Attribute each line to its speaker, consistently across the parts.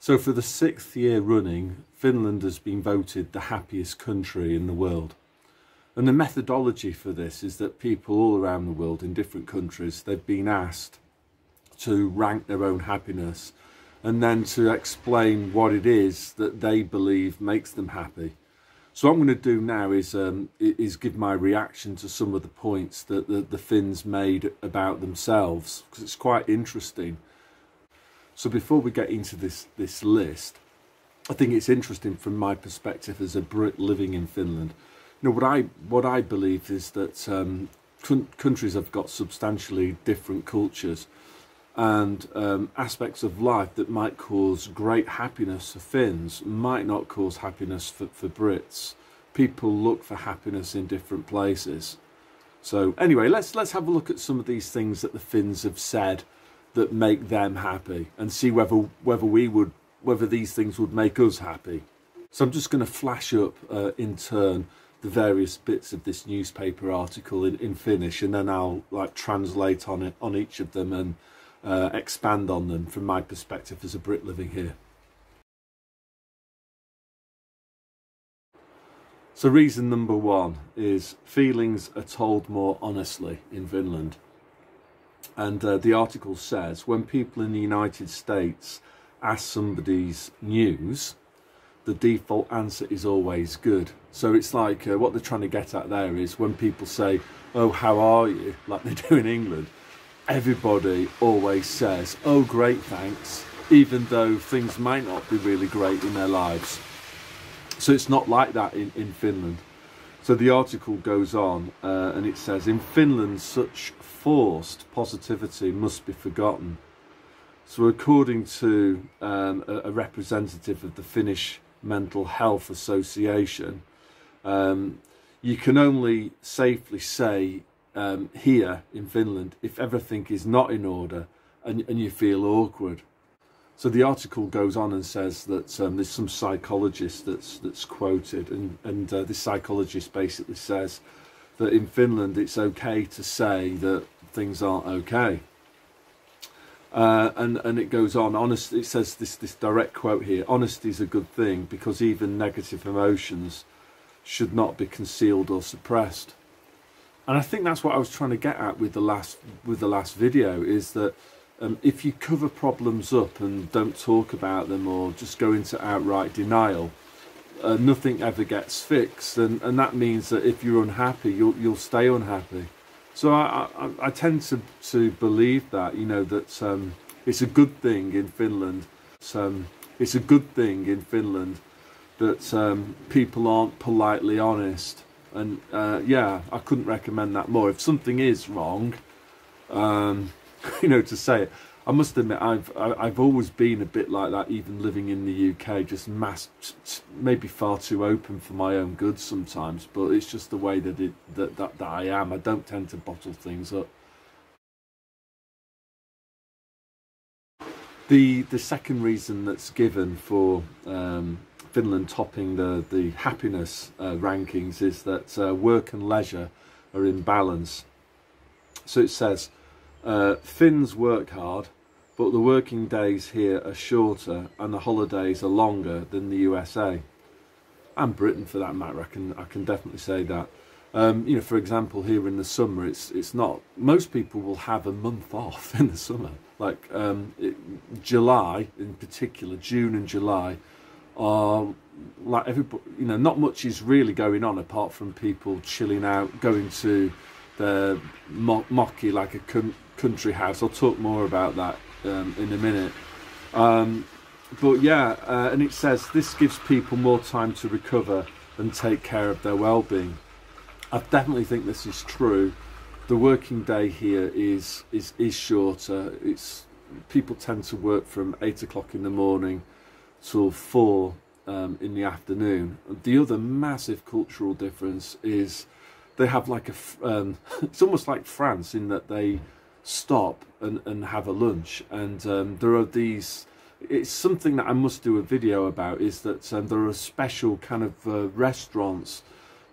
Speaker 1: So for the 6th year running, Finland has been voted the happiest country in the world. And the methodology for this is that people all around the world in different countries, they've been asked to rank their own happiness and then to explain what it is that they believe makes them happy. So what I'm going to do now is give my reaction to some of the points that the Finns made about themselves, because it's quite interesting. So before we get into this list, I think it's interesting from my perspective as a Brit living in Finland. You know, what I believe is that countries have got substantially different cultures and aspects of life that might cause great happiness for Finns might not cause happiness for Brits. People look for happiness in different places. So anyway, let's have a look at some of these things that the Finns have said that make them happy and see whether these things would make us happy. So I'm just going to flash up in turn the various bits of this newspaper article in Finnish, and then I'll translate on each of them and expand on them from my perspective as a Brit living here. So reason number one is feelings are told more honestly in Finland. And the article says, when people in the United States ask somebody's news, the default answer is always good. So it's like what they're trying to get at there is when people say, oh, how are you, like they do in England, everybody always says, oh, great, thanks, even though things might not be really great in their lives. So it's not like that in Finland. So the article goes on and it says, in Finland, such forced positivity must be forgotten. So according to a representative of the Finnish Mental Health Association, you can only safely say here in Finland if everything is not in order and you feel awkward. So the article goes on and says that there's some psychologist that's quoted, and this psychologist basically says that in Finland it's okay to say that things aren't okay. And it goes on, it says this direct quote here, honesty is a good thing because even negative emotions should not be concealed or suppressed. And I think that's what I was trying to get at with the last video, is that if you cover problems up and don't talk about them or just go into outright denial, nothing ever gets fixed, and that means that if you're unhappy, you'll stay unhappy. So I tend to believe that, you know, that it's a good thing in Finland. It's a good thing in Finland that people aren't politely honest, and yeah, I couldn't recommend that more. If something is wrong, you know, to say it. I must admit, I've always been a bit like that, even living in the UK, just maybe far too open for my own good sometimes. But it's just the way that I am. I don't tend to bottle things up. The second reason that's given for Finland topping the happiness rankings is that work and leisure are in balance. So it says, Finns work hard, but the working days here are shorter and the holidays are longer than the USA. And Britain for that matter, I can definitely say that. You know, for example, here in the summer, it's not, most people will have a month off in the summer. Like July in particular, June and July are like everybody, you know, not much is really going on apart from people chilling out, going to the mocky, like a country house. I'll talk more about that in a minute. But yeah, and it says this gives people more time to recover and take care of their well-being. I definitely think this is true. The working day here is shorter. People tend to work from 8 o'clock in the morning till 4 in the afternoon. The other massive cultural difference is they have like it's almost like France in that they stop and have a lunch, and there are these, it's something that I must do a video about, is that there are special kind of restaurants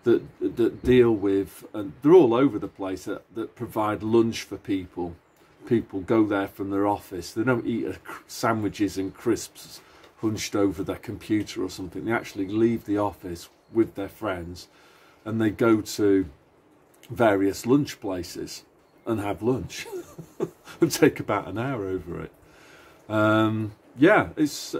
Speaker 1: that deal with, and they're all over the place, that provide lunch for people. People go there from their office. They don't eat sandwiches and crisps hunched over their computer or something. They actually leave the office with their friends and they go to various lunch places and have lunch and take about an hour over it. Yeah, it's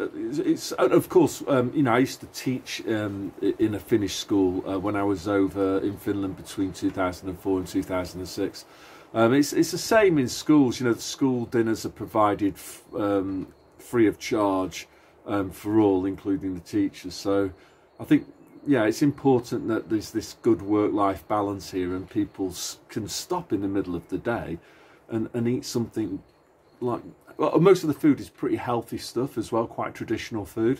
Speaker 1: of course, you know, I used to teach in a Finnish school when I was over in Finland between 2004 and 2006. It's the same in schools. You know, the school dinners are provided free of charge for all, including the teachers. So I think, yeah, it's important that there's this good work-life balance here, and people can stop in the middle of the day and eat something like, well, most of the food is pretty healthy stuff as well, quite traditional food.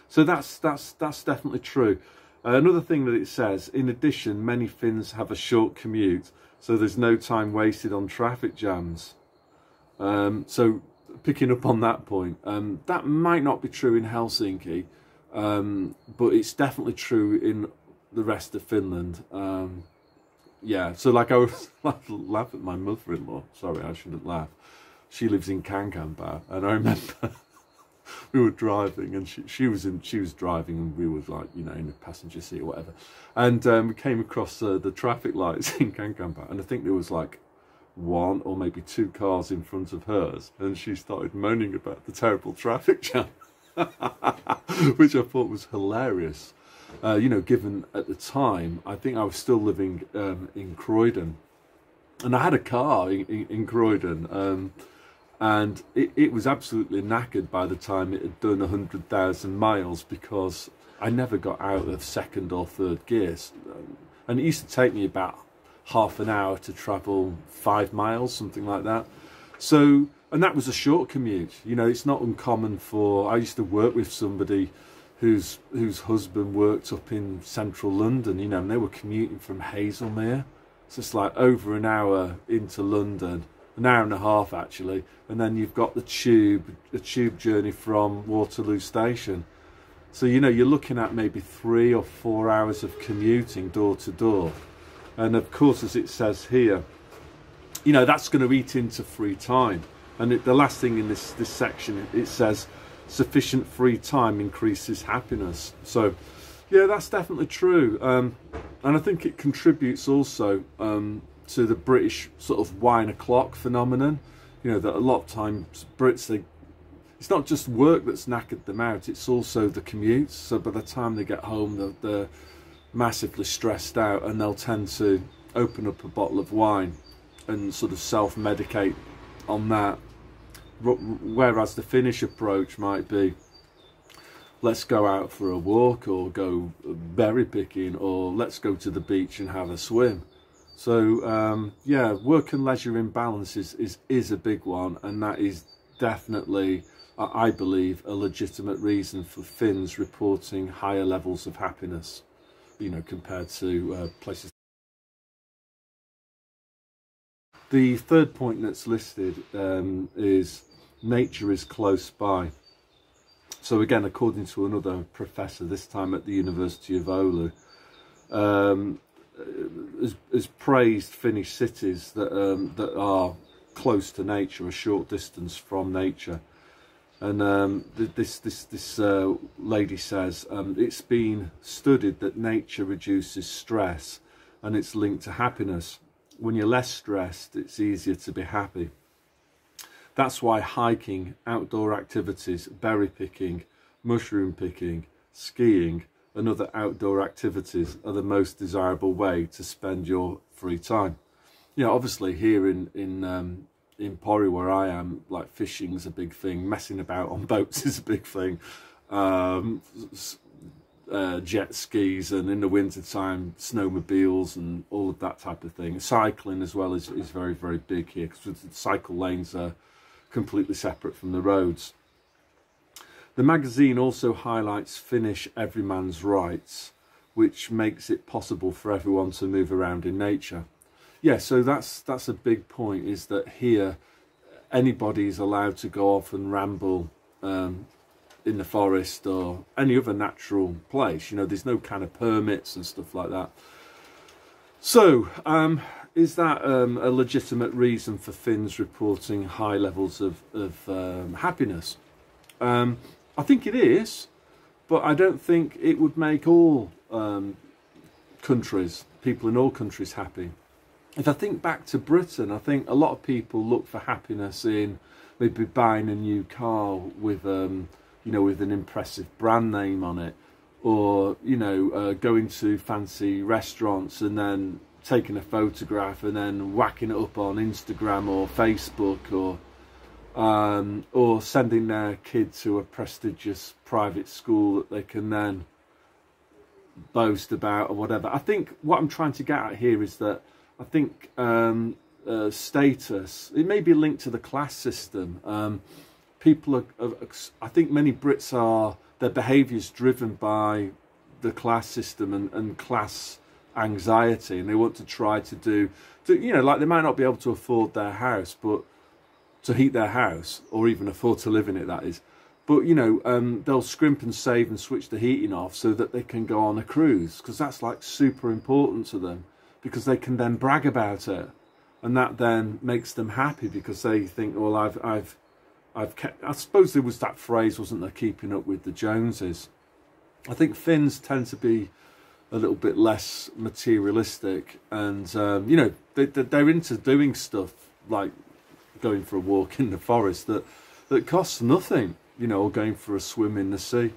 Speaker 1: So that's definitely true. Another thing that it says, in addition, many Finns have a short commute, so there's no time wasted on traffic jams. So picking up on that point, that might not be true in Helsinki, but it's definitely true in the rest of Finland. Yeah, so like I was laugh at my mother-in-law. Sorry, I shouldn't laugh. She lives in Kankaanpää, and I remember we were driving, and she was driving, and we were like, you know, in the passenger seat or whatever, and we came across the traffic lights in Kankaanpää, and I think there was like one or maybe two cars in front of hers, and she started moaning about the terrible traffic jam, which I thought was hilarious. You know, given at the time, I think I was still living in Croydon, and I had a car in Croydon, and it was absolutely knackered by the time it had done 100,000 miles, because I never got out of second or third gears, and it used to take me about half an hour to travel 5 miles, something like that. So, and that was a short commute. You know, it's not uncommon for, I used to work with somebody whose husband worked up in central London, you know, and they were commuting from Hazelmere. So it's like over an hour into London, an hour and a half actually, and then you've got the tube journey from Waterloo Station. So, you know, you're looking at maybe 3 or 4 hours of commuting door to door. And of course, as it says here, you know, that's going to eat into free time. And the last thing in this section, it says, sufficient free time increases happiness. So, yeah, that's definitely true. And I think it contributes also to the British sort of wine o'clock phenomenon. You know, that a lot of times Brits, it's not just work that's knackered them out, it's also the commutes. So by the time they get home, they're massively stressed out, and they'll tend to open up a bottle of wine and sort of self-medicate on that. Whereas the Finnish approach might be, let's go out for a walk, or go berry picking, or let's go to the beach and have a swim. So yeah, work and leisure imbalance is a big one, and that is definitely, I believe, a legitimate reason for Finns reporting higher levels of happiness, you know, compared to places. The third point that's listed is nature is close by. So again, according to another professor, this time at the University of Oulu, has praised Finnish cities that are close to nature, a short distance from nature. And this lady says, it's been studied that nature reduces stress, and it's linked to happiness. When you're less stressed, it's easier to be happy. That's why hiking, outdoor activities, berry picking, mushroom picking, skiing and other outdoor activities are the most desirable way to spend your free time. You know, obviously here in Pori, where I am, like, fishing's a big thing, messing about on boats is a big thing, jet skis, and in the winter time snowmobiles and all of that type of thing. Cycling as well is very, very big here, because the cycle lanes are completely separate from the roads. The magazine also highlights Finnish everyman's rights, which makes it possible for everyone to move around in nature. Yeah, so that's a big point, is that here anybody is allowed to go off and ramble in the forest or any other natural place. You know, there's no kind of permits and stuff like that. So is that a legitimate reason for Finns reporting high levels of happiness? I think it is, but I don't think it would make all countries, people in all countries, happy. If I think back to Britain, I think a lot of people look for happiness in maybe buying a new car with, you know, with an impressive brand name on it, or, you know, going to fancy restaurants and then taking a photograph and then whacking it up on Instagram or Facebook, or sending their kid to a prestigious private school that they can then boast about or whatever. I think what I'm trying to get at here is that I think status, it may be linked to the class system. People are, I think many Brits are, their behaviour is driven by the class system and class anxiety, and they want to try to do, you know, like they might not be able to afford their house, but to heat their house, or even afford to live in it, that is. But, you know, they'll scrimp and save and switch the heating off so that they can go on a cruise, because that's like super important to them, because they can then brag about it, and that then makes them happy because they think, well, I've kept, I suppose there was that phrase, wasn't there, keeping up with the Joneses. I think Finns tend to be a little bit less materialistic, and you know, they're into doing stuff like going for a walk in the forest that costs nothing, you know, or going for a swim in the sea.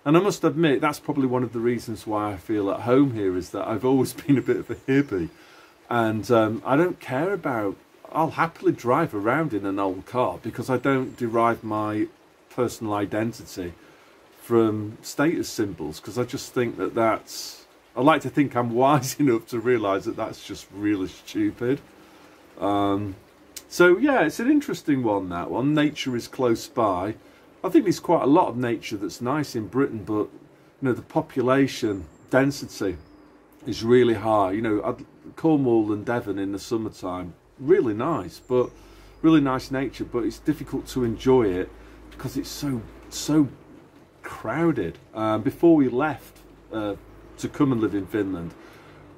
Speaker 1: And I must admit, that's probably one of the reasons why I feel at home here, is that I've always been a bit of a hippie, and I don't care about, I'll happily drive around in an old car because I don't derive my personal identity from status symbols, because I just think that that's, I like to think I'm wise enough to realise that that's just really stupid. So yeah, it's an interesting one, that one. Nature is close by. I think there's quite a lot of nature that's nice in Britain, but, you know, the population density is really high. You know, Cornwall and Devon in the summertime, really nice, but really nice nature, but it's difficult to enjoy it because it's so crowded. Before we left to come and live in Finland,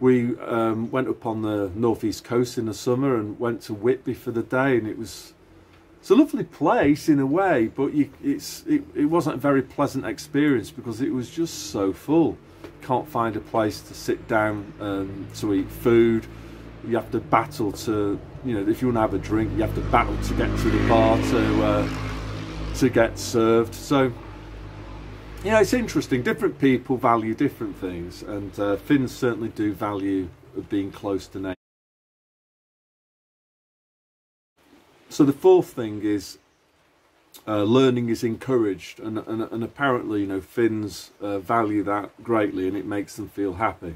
Speaker 1: we went up on the northeast coast in the summer and went to Whitby for the day, and it's a lovely place in a way, but it wasn't a very pleasant experience because it was just so full. Can't find a place to sit down to eat food. You have to battle to, you know, if you want to have a drink, you have to battle to get to the bar to get served. So, you know, it's interesting. Different people value different things, and Finns certainly do value being close to nature. So the fourth thing is learning is encouraged, and apparently, you know, Finns value that greatly, and it makes them feel happy.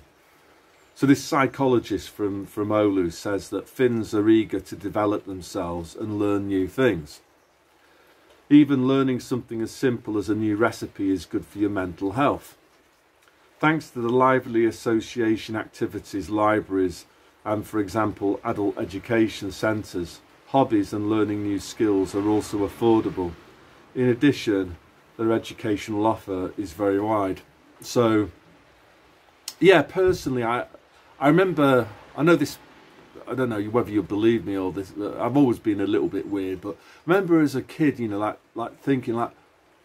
Speaker 1: So this psychologist from Oulu says that Finns are eager to develop themselves and learn new things. Even learning something as simple as a new recipe is good for your mental health. Thanks to the lively association activities, libraries, and, for example, adult education centres, hobbies and learning new skills are also affordable. In addition, their educational offer is very wide. So, yeah, personally, I remember, I know this, I don't know whether you believe me or this, I've always been a little bit weird, but I remember as a kid, you know, like thinking, like,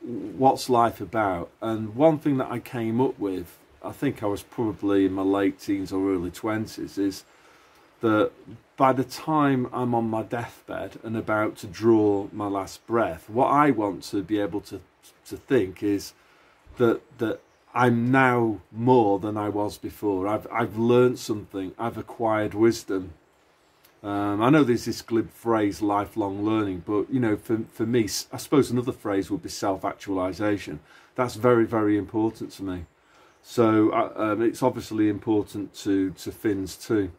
Speaker 1: what's life about? And one thing that I came up with, I think I was probably in my late teens or early 20s, is that by the time I'm on my deathbed and about to draw my last breath, what I want to be able to think is that I'm now more than I was before. I've learned something. I've acquired wisdom. I know there's this glib phrase, lifelong learning, but, you know, for me, I suppose another phrase would be self-actualization. That's very, very important to me. So it's obviously important to Finns too.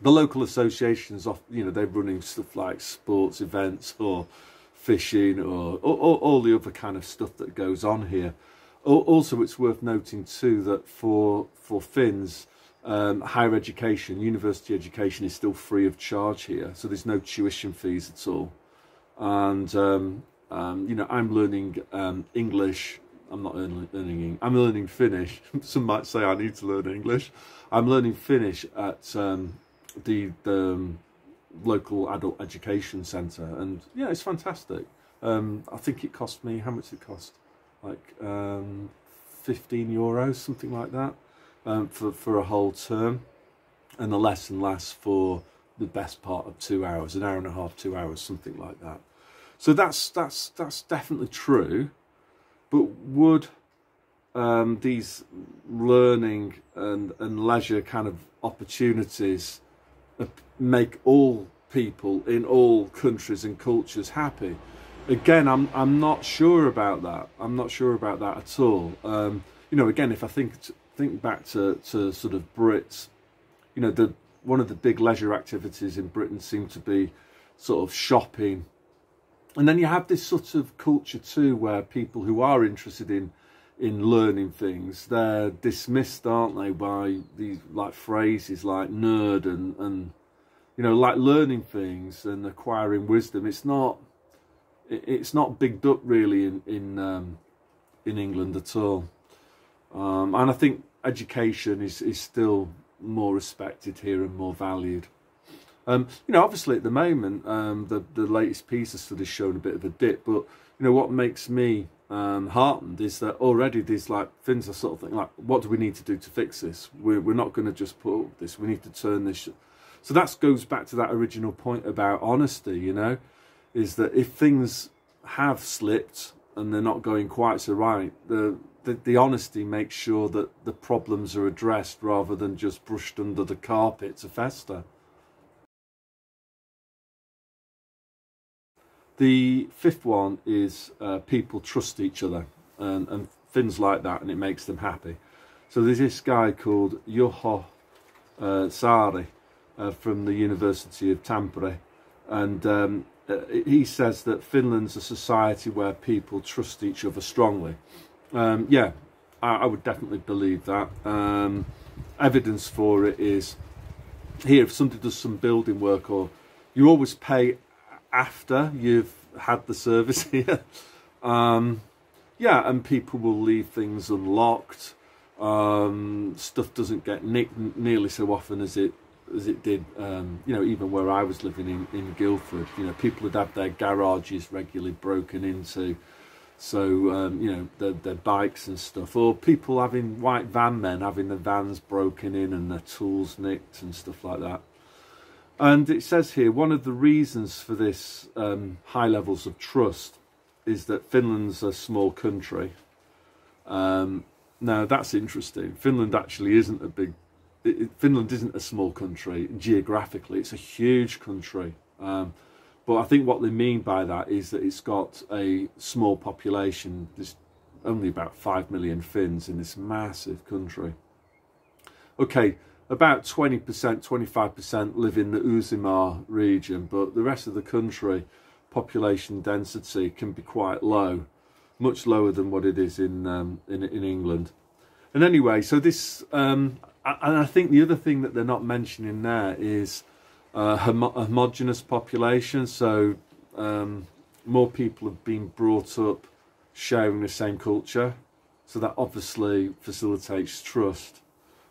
Speaker 1: The local associations, you know, they're running stuff like sports events or fishing or all the other kind of stuff that goes on here. Also, it's worth noting too that for Finns, higher education, university education is still free of charge here, so there's no tuition fees at all. And you know, I'm learning English. I'm not learning. I'm learning Finnish. Some might say I need to learn English. I'm learning Finnish at the local adult education centre, and yeah, it's fantastic. I think it cost me, how much did it cost? like 15 euros, something like that, for a whole term, and the lesson lasts for the best part of 2 hours, an hour and a half, 2 hours, something like that. So that's definitely true. But would these learning and leisure kind of opportunities make all people in all countries and cultures happy? Again, I'm not sure about that. I'm not sure about that at all. You know, again, if I think back to sort of Brits, you know, one of the big leisure activities in Britain seemed to be sort of shopping. And then you have this sort of culture too, where people who are interested in learning things, they're dismissed, aren't they, by these like phrases like nerd and you know, like learning things and acquiring wisdom. It's not bigged up really in England at all. And I think education is still more respected here and more valued. You know, obviously at the moment, the latest PISA study's shown a bit of a dip, but you know what makes me heartened is that already these like Finns are sort of thinking like, what do we need to do to fix this? We're not going to just put up with this. We need to turn this. So that goes back to that original point about honesty. You know, is that if things have slipped and they're not going quite so right, the honesty makes sure that the problems are addressed rather than just brushed under the carpet to fester. The fifth one is people trust each other, and Finns like that, and it makes them happy. So there's this guy called Juho Saari from the University of Tampere, and he says that Finland's a society where people trust each other strongly. Yeah, I would definitely believe that. Evidence for it is here, if somebody does some building work, or you always pay after you've had the service here. Yeah, and people will leave things unlocked. Stuff doesn't get nicked nearly so often as it did, you know, even where I was living in Guildford. You know, people would have their garages regularly broken into, so you know, their bikes and stuff, or people having white van men having the vans broken in and their tools nicked and stuff like that. And it says here, one of the reasons for this high levels of trust is that Finland's a small country. Now that's interesting. Finland actually isn't a big. Finland isn't a small country geographically. It's a huge country. But I think what they mean by that is that it's got a small population. There's only about 5 million Finns in this massive country. Okay. About 20%, 25% live in the Uusimaa region, but the rest of the country, population density can be quite low, much lower than what it is in England. And anyway, so this, and I think the other thing that they're not mentioning there is a homogenous population. So more people have been brought up sharing the same culture, so that obviously facilitates trust.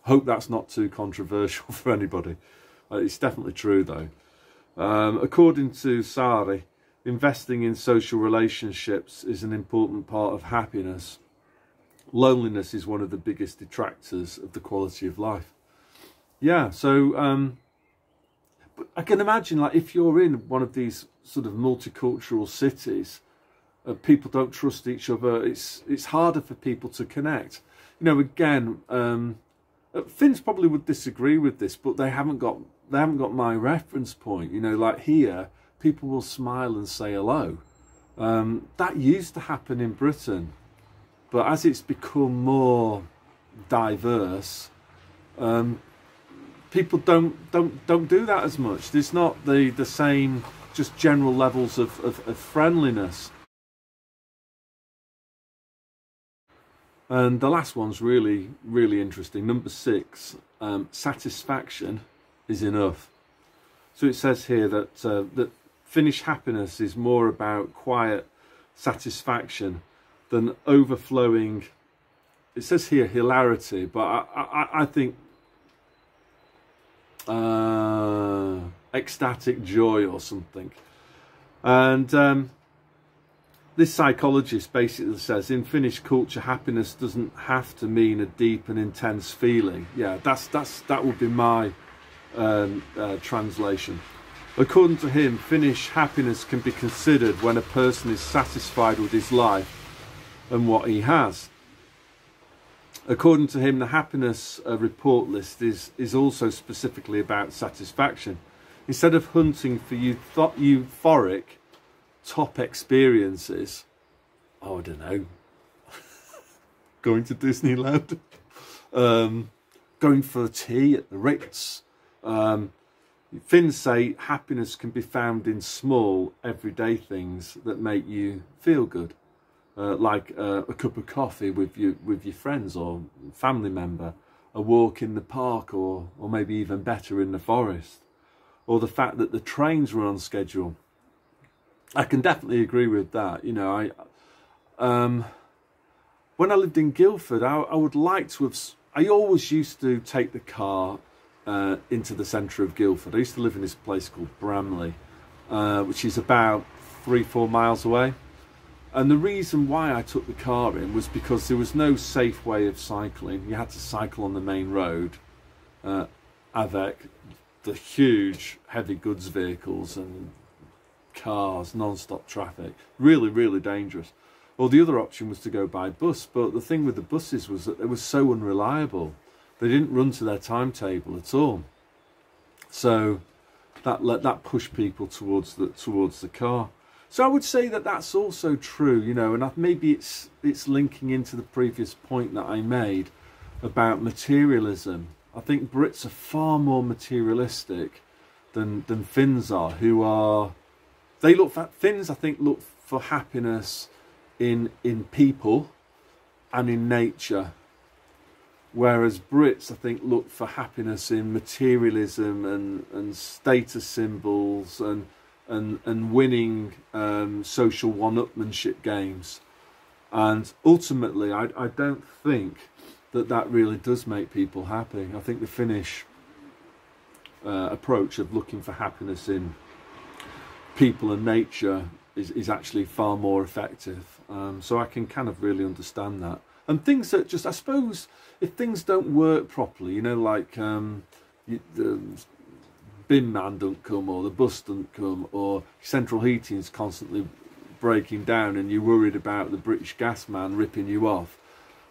Speaker 1: Hope that's not too controversial for anybody. It's definitely true though. According to Saari, investing in social relationships is an important part of happiness. Loneliness is one of the biggest detractors of the quality of life. Yeah, so but I can imagine, like, if you're in one of these sort of multicultural cities, people don't trust each other. It's harder for people to connect. You know, again, Finns probably would disagree with this, but they haven't got my reference point. You know, like here, people will smile and say hello. That used to happen in Britain, but as it's become more diverse, people don't do that as much. There's not the same just general levels of friendliness. And the last one's really, really interesting. Number 6, satisfaction is enough. So it says here that that Finnish happiness is more about quiet satisfaction than overflowing. It says here hilarity, but I think ecstatic joy or something. And this psychologist basically says in Finnish culture, happiness doesn't have to mean a deep and intense feeling. Yeah, that would be my translation. According to him, Finnish happiness can be considered when a person is satisfied with his life and what he has. According to him, the happiness report list is also specifically about satisfaction. Instead of hunting for euphoric top experiences, oh, I don't know, going to Disneyland, going for a tea at the Ritz. Finns say happiness can be found in small, everyday things that make you feel good. Like a cup of coffee with your friends or family member, a walk in the park, or maybe even better in the forest, or the fact that the trains were on schedule. I can definitely agree with that. You know, when I lived in Guildford, I would like to have. I always used to take the car into the centre of Guildford. I used to live in this place called Bramley, which is about 3-4 miles away. And the reason why I took the car in was because there was no safe way of cycling. You had to cycle on the main road, avec the huge heavy goods vehicles and cars, non-stop traffic. Really, really dangerous. Or the other option was to go by bus. But the thing with the buses was that they were so unreliable. They didn't run to their timetable at all. So that pushed people towards the car. So I would say that that's also true, you know, and maybe it's linking into the previous point that I made about materialism. I think Brits are far more materialistic than Finns are, Finns I think look for happiness in people and in nature, whereas Brits I think look for happiness in materialism and status symbols and winning social one-upmanship games. And ultimately I don't think that really does make people happy. I think the Finnish approach of looking for happiness in people and nature is actually far more effective. So I can kind of really understand that. And things that just, I suppose, if things don't work properly, you know, like the bin man don't come, or the bus don't come, or central heating's constantly breaking down and you're worried about the British gas man ripping you off,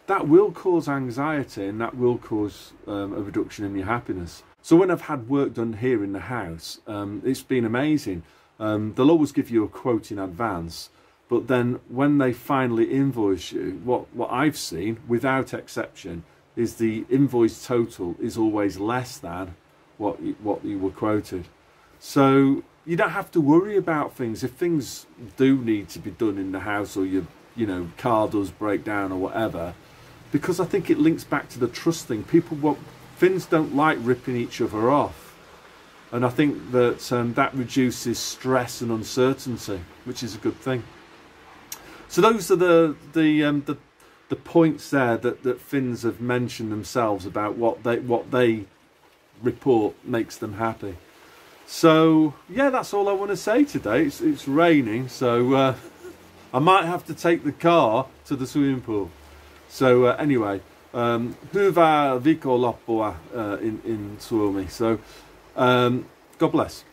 Speaker 1: that will cause anxiety and that will cause a reduction in your happiness. So when I've had work done here in the house, it's been amazing. They'll always give you a quote in advance, but then when they finally invoice you, what I've seen, without exception, is the invoice total is always less than what you were quoted. So you don't have to worry about things. If things do need to be done in the house, or your car does break down or whatever, because I think it links back to the trust thing. Finns don't like ripping each other off, and I think that that reduces stress and uncertainty, which is a good thing. So those are the points there that Finns have mentioned themselves about what they report makes them happy. So yeah, that's all I want to say today. It's raining, so I might have to take the car to the swimming pool. So anyway, hyvää viikonloppua in Suomi. So God bless.